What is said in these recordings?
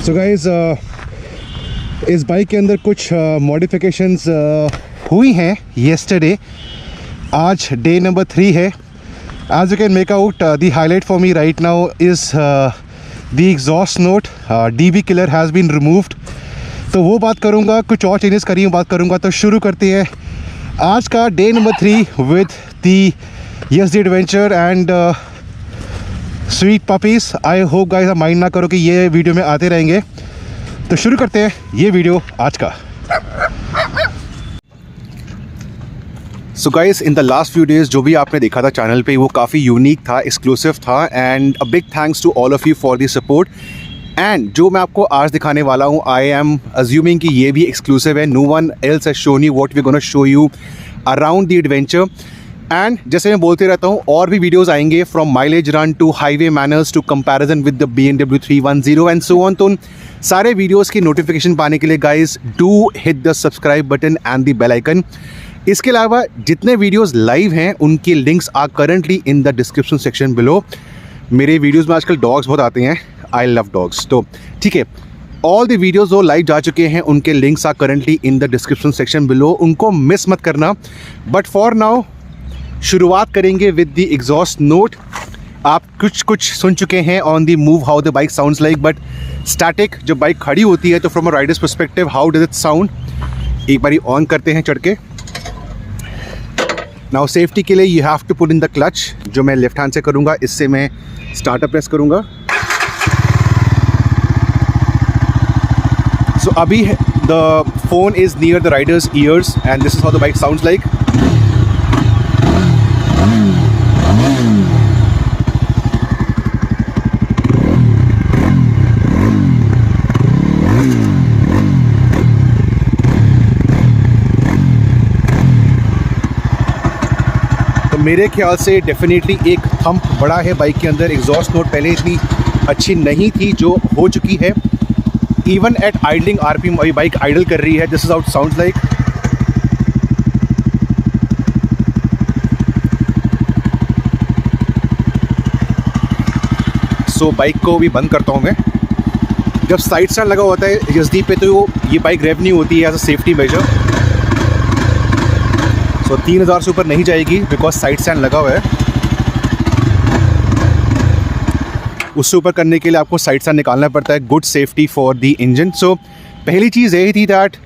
So guys, इस bike के अंदर कुछ मॉडिफिकेशंस हुई हैं येस्टरडे. आज डे नंबर 3 है. As you can make out, the highlight for me right now is the exhaust note. DB killer has been removed. तो वो बात करूँगा, कुछ और चेंजेस करी हूँ बात करूँगा. तो शुरू करते हैं आज का day number 3 with the Yezdi Adventure and sweet puppies. I hope guys आप माइंड ना करो कि ये वीडियो में आते रहेंगे. तो शुरू करते हैं ये वीडियो आज का. So guys, in the last few days जो भी आपने देखा था चैनल पे वो काफ़ी यूनिक था, एक्सक्लूसिव था. And a big thanks to all of you for the support. एंड जो मैं आपको आज दिखाने वाला हूँ, आई एम अज्यूमिंग कि ये भी एक्सक्लूसिव है. No one else has shown you what we gonna show you around the adventure. And जैसे मैं बोलते रहता हूँ, और भी वीडियोस आएंगे from mileage run to highway manners to comparison with the BMW 310 and so on. तो उन सारे वीडियोस की नोटिफिकेशन पाने के लिए guys do hit the subscribe button and the bell icon. इसके अलावा जितने वीडियोस लाइव हैं उनकी links are currently in the description section below. मेरे वीडियोस में आजकल डॉग्स बहुत आते हैं. I love dogs. तो ठीक है, ऑल द वीडियोस जो लाइव जा चुके हैं उनके links are currently in the description section below. उनको मिस मत करना. बट फॉर नाउ शुरुआत करेंगे विद द एग्जॉस्ट नोट. आप कुछ सुन चुके हैं on the move how the bike sounds like, but static जब बाइक खड़ी होती है तो from a rider's perspective how does it sound. एक बारी ऑन करते हैं चढ़ के. नाउ सेफ्टी के लिए you have to put in the clutch. जो मैं लेफ्ट हैंड से करूँगा, इससे मैं स्टार्टर प्रेस करूँगा. सो अभी the phone is near the Riders years and this is how the bike sounds like. मेरे ख्याल से डेफिनेटली एक थंप बड़ा है बाइक के अंदर. एग्जॉस्ट नोट पहले इतनी अच्छी नहीं थी जो हो चुकी है. इवन एट आइडलिंग आरपीएम अभी बाइक आइडल कर रही है. This is how it sounds like. So bike को भी बंद करता हूँ मैं. जब साइड स्टैंड लगा होता है यज़दी पे तो ये बाइक रेव नहीं होती है एज अ सेफ्टी मेजर. तो 3000 से ऊपर नहीं जाएगी बिकॉज साइड स्टैंड लगा हुआ है. उससे ऊपर करने के लिए आपको साइड स्टैंड निकालना पड़ता है. Good safety for the engine. So पहली चीज़ यही थी दैट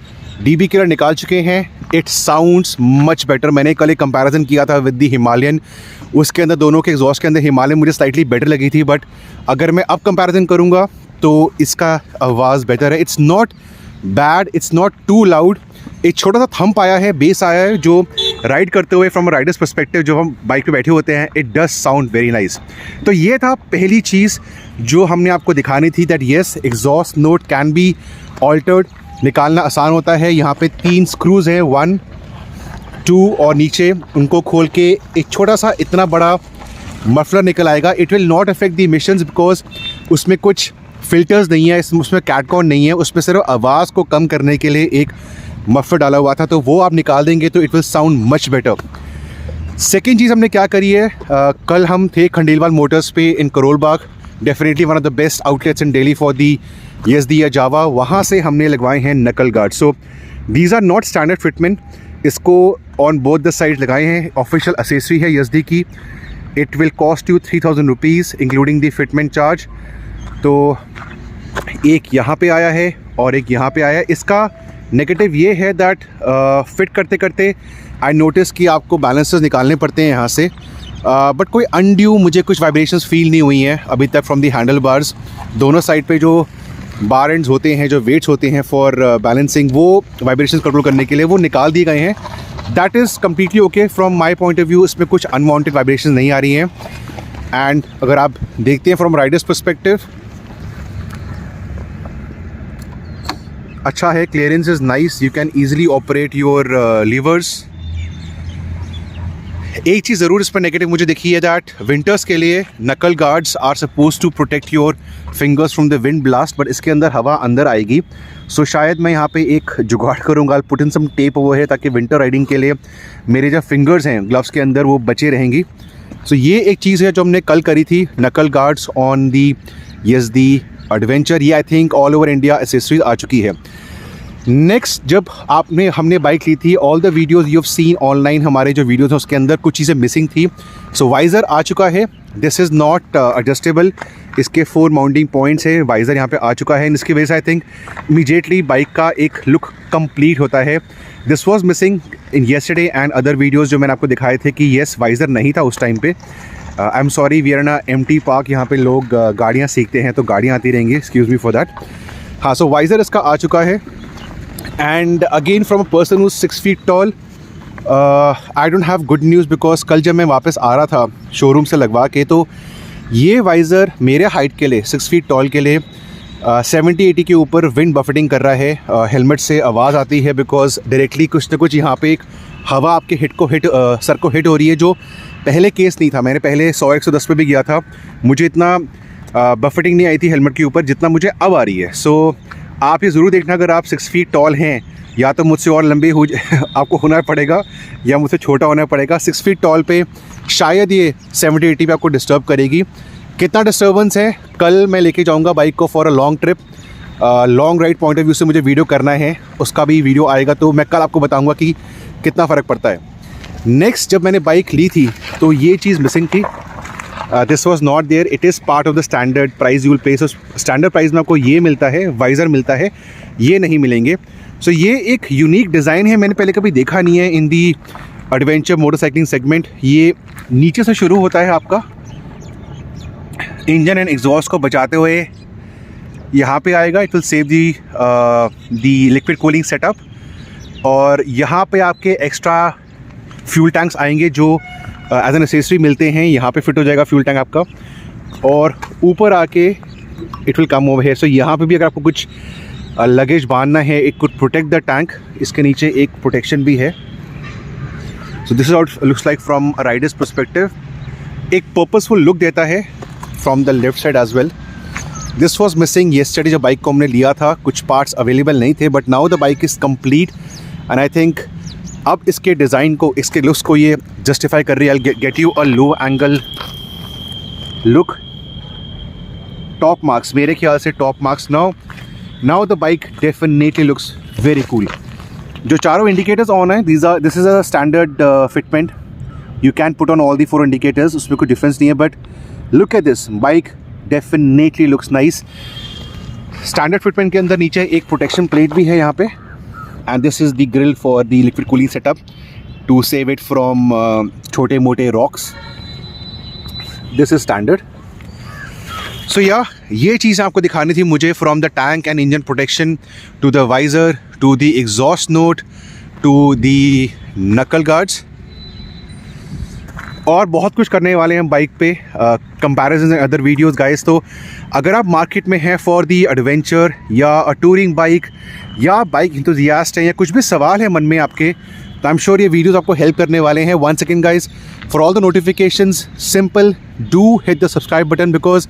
DB किलर निकाल चुके हैं. It sounds much better. मैंने कल एक कंपैरिजन किया था विद द हिमालयन. उसके अंदर दोनों के एग्जॉस्ट के अंदर हिमालयन मुझे स्लाइटली बेटर लगी थी. बट अगर मैं अब कंपैरिजन करूँगा तो इसका आवाज़ बेटर है. It's not bad, it's not too loud. एक छोटा सा थंप आया है, बेस आया है जो राइड करते हुए फ्रॉम राइडर्स पर्सपेक्टिव जो हम बाइक पे बैठे होते हैं, it does sound very nice. तो ये था पहली चीज़ जो हमने आपको दिखानी थी that yes exhaust note can be altered. निकालना आसान होता है. यहाँ पे 3 स्क्रूज़ हैं, 1 2 और नीचे उनको खोल के एक छोटा सा इतना बड़ा मफलर निकल आएगा. It will not affect the emissions because उसमें कुछ फिल्टर्स नहीं है, उसमें कैटकॉन नहीं है. उसमें सिर्फ आवाज़ को कम करने के लिए एक मफलर डाला हुआ था. तो वो आप निकाल देंगे तो it will sound much better. Second चीज़ हमने क्या करी है, कल हम थे खंडेलवाल मोटर्स पे in Karol Bagh. Definitely one of the best outlets in Delhi for the Yezdi या जावा. वहाँ से हमने लगवाए हैं knuckle guard. So these are not standard fitment. इसको ऑन बोथ द साइड लगाए हैं. ऑफिशियल एसेसरी है येज़दी की. It will cost you 3000 rupees including the fitment charge. तो एक यहाँ पे आया है और एक यहाँ पे आया है. इसका नेगेटिव ये है दैट फिट करते करते आई नोटिस कि आपको बैलेंसेस निकालने पड़ते हैं यहाँ से. बट कोई अनड्यू मुझे कुछ वाइब्रेशंस फील नहीं हुई हैं अभी तक फ्रॉम दी हैंडल बार्स. दोनों साइड पे जो बार एंड्स होते हैं, जो वेट्स होते हैं फॉर बैलेंसिंग, वो वाइब्रेशंस कंट्रोल करने के लिए वो निकाल दिए गए हैं. That is completely okay from my point of view. इसमें कुछ अनवांटेड वाइब्रेशन नहीं आ रही हैं. एंड अगर आप देखते हैं फ्रॉम राइडर्स पर्सपेक्टिव, अच्छा है. Clearance is nice. You can easily operate your levers. एक चीज़ ज़रूर इस पर नेगेटिव मुझे दिखी है दैट विंटर्स के लिए knuckle guards are suppose to protect your fingers from the wind blast. But इसके अंदर हवा अंदर आएगी. सो शायद मैं यहाँ पे एक जुगाड़ करूँगा, पुट इन सम टेप वो है ताकि विंटर राइडिंग के लिए मेरे जो फिंगर्स हैं ग्लव्स के अंदर वो बचे रहेंगी. सो ये एक चीज़ है जो हमने कल करी थी, knuckle guards on the Yezdi adventure, ये I think all over India accessories आ चुकी है। नेक्स्ट, जब हमने बाइक ली थी, all the videos you have seen online, हमारे जो वीडियोज़ हैं उसके अंदर कुछ चीज़ें मिसिंग थी। सो वाइज़र आ चुका है, दिस इज़ नॉट एडजस्टेबल, इसके 4 माउंटिंग पॉइंट्स है, वाइज़र यहाँ पे आ चुका है। इसकी वजह से आई थिंक इमीडिएटली बाइक का एक लुक कंप्लीट होता है। This was missing in yesterday and other videos जो मैंने आपको दिखाए थे कि येस वाइज़र नहीं था उस टाइम पे। I am sorry, we are in a empty park, यहाँ पे लोग गाड़ियाँ सीखते हैं तो गाड़ियाँ आती रहेंगी, एक्सक्यूज़ मी फॉर दैट। हाँ, सो वाइज़र इसका आ चुका है। And again from a person who 6 feet tall, I don't have good news because कल जब मैं वापस आ रहा था शोरूम से लगवा के, तो ये वाइज़र मेरे हाइट के लिए 6 फीट टॉल के लिए 70-80 के ऊपर विंड बफेटिंग कर रहा है। हेलमेट से आवाज़ आती है बिकॉज डायरेक्टली कुछ ना कुछ यहाँ पे एक हवा आपके सर को हिट हो रही है, जो पहले केस नहीं था। मैंने पहले 100-110 पे भी गया था, मुझे इतना बफेटिंग नहीं आई थी हेलमेट के ऊपर जितना मुझे अब आ रही है। सो आप ये ज़रूर देखना, अगर आप 6 फीट टॉल हैं, या तो मुझसे और लंबे आपको होना पड़ेगा या मुझसे छोटा होना पड़ेगा। 6 फीट टॉल पे शायद ये 70-80 पे आपको डिस्टर्ब करेगी। कितना डिस्टर्बेंस है, कल मैं लेके जाऊंगा बाइक को for a long trip, long ride point of view से मुझे वीडियो करना है, उसका भी वीडियो आएगा, तो मैं कल आपको बताऊंगा कि कितना फ़र्क पड़ता है। नेक्स्ट, जब मैंने बाइक ली थी तो ये चीज़ मिसिंग थी, this was not there, it is part of the standard price you will pay. So standard price में आपको ये मिलता है, वाइज़र मिलता है, ये नहीं मिलेंगे। सो ये एक यूनिक डिज़ाइन है, मैंने पहले कभी देखा नहीं है इन दी एडवेंचर मोटरसाइकिलिंग सेगमेंट। ये नीचे से शुरू होता है आपका, इंजन एंड एग्जॉस्ट को बचाते हुए यहाँ पे आएगा, it will save the liquid cooling setup, और यहाँ पे आपके एक्स्ट्रा फ्यूल टैंक्स आएंगे जो एज एन एसेसरी मिलते हैं, यहाँ पे फिट हो जाएगा फ्यूल टैंक आपका, और ऊपर आके it will come over here. So यहाँ पे भी अगर आपको कुछ लगेज बांधना है, it could protect the tank, इसके नीचे एक प्रोटेक्शन भी है। So this is how it looks like from a rider's perspective, एक पर्पसफुल लुक देता है from the left side as well. This was missing yesterday, जब बाइक को हमने लिया था कुछ पार्ट्स अवेलेबल नहीं थे, but now the bike is complete and I think अब इसके डिज़ाइन को, इसके लुक्स को ये जस्टिफाई कर रही है। I get you a low angle look, top marks, मेरे ख्याल से top marks. Now the bike definitely looks very cool. जो चारों इंडिकेटर्स ऑन है, this is a standard fitment, you can put on all the 4 indicators, उसमें कोई difference नहीं है, but look at this, bike definitely looks nice. Standard fitment के अंदर नीचे एक प्रोटेक्शन प्लेट भी है यहाँ पे, and this is the grill for the liquid cooling setup to save it from छोटे मोटे rocks. This is standard. So या ये चीज़ आपको दिखानी थी मुझे, from the tank and engine protection to the visor to the exhaust note to the knuckle guards, और बहुत कुछ करने वाले हैं हम बाइक पे, comparison and other videos guys. तो अगर आप मार्केट में हैं फॉर दी एडवेंचर या अ टूरिंग बाइक, या बाइक इंथुजियास्ट हैं, या कुछ भी सवाल है मन में आपके, तो आई एम श्योर ये वीडियोस आपको हेल्प करने वाले हैं। 1 second guys, for all the notifications simple do hit the subscribe button, because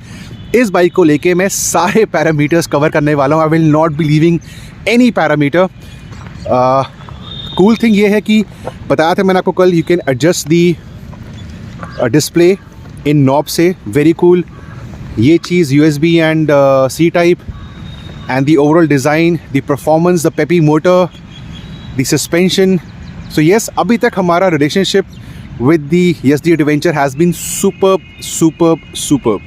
इस बाइक को लेके मैं सारे पैरामीटर्स कवर करने वाला हूँ। I will not be leaving any parameter. Cool thing ये है कि बताया था मैंने आपको कल, you can adjust the display in knob से, वेरी कूल। ये चीज़ USB and C type, and the overall design, the performance, the peppy motor, the suspension. So yes, अभी तक हमारा relationship with the Yezdi Adventure has been superb.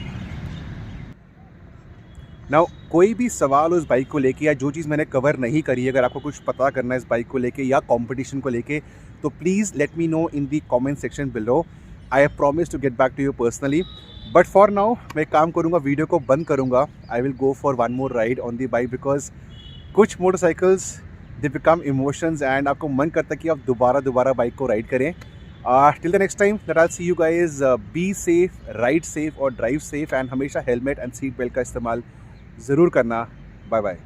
Now कोई भी सवाल उस bike को लेके, या जो चीज़ मैंने कवर नहीं करी, अगर आपको कुछ पता करना है इस बाइक को लेके या कंपटीशन को लेके, तो please let me know in the comment section below. I have promise to get back to you personally, but for now मैं काम करूँगा, वीडियो को बंद करूँगा। I will go for 1 more ride on the bike, because कुछ motorcycles they become emotions, and आपको मन करता है कि आप दोबारा बाइक को राइड करें। Till the next time that I see you guys, be safe, ride safe और ड्राइव सेफ, एंड हमेशा हेलमेट एंड सीट बेल्ट का इस्तेमाल ज़रूर करना। Bye bye.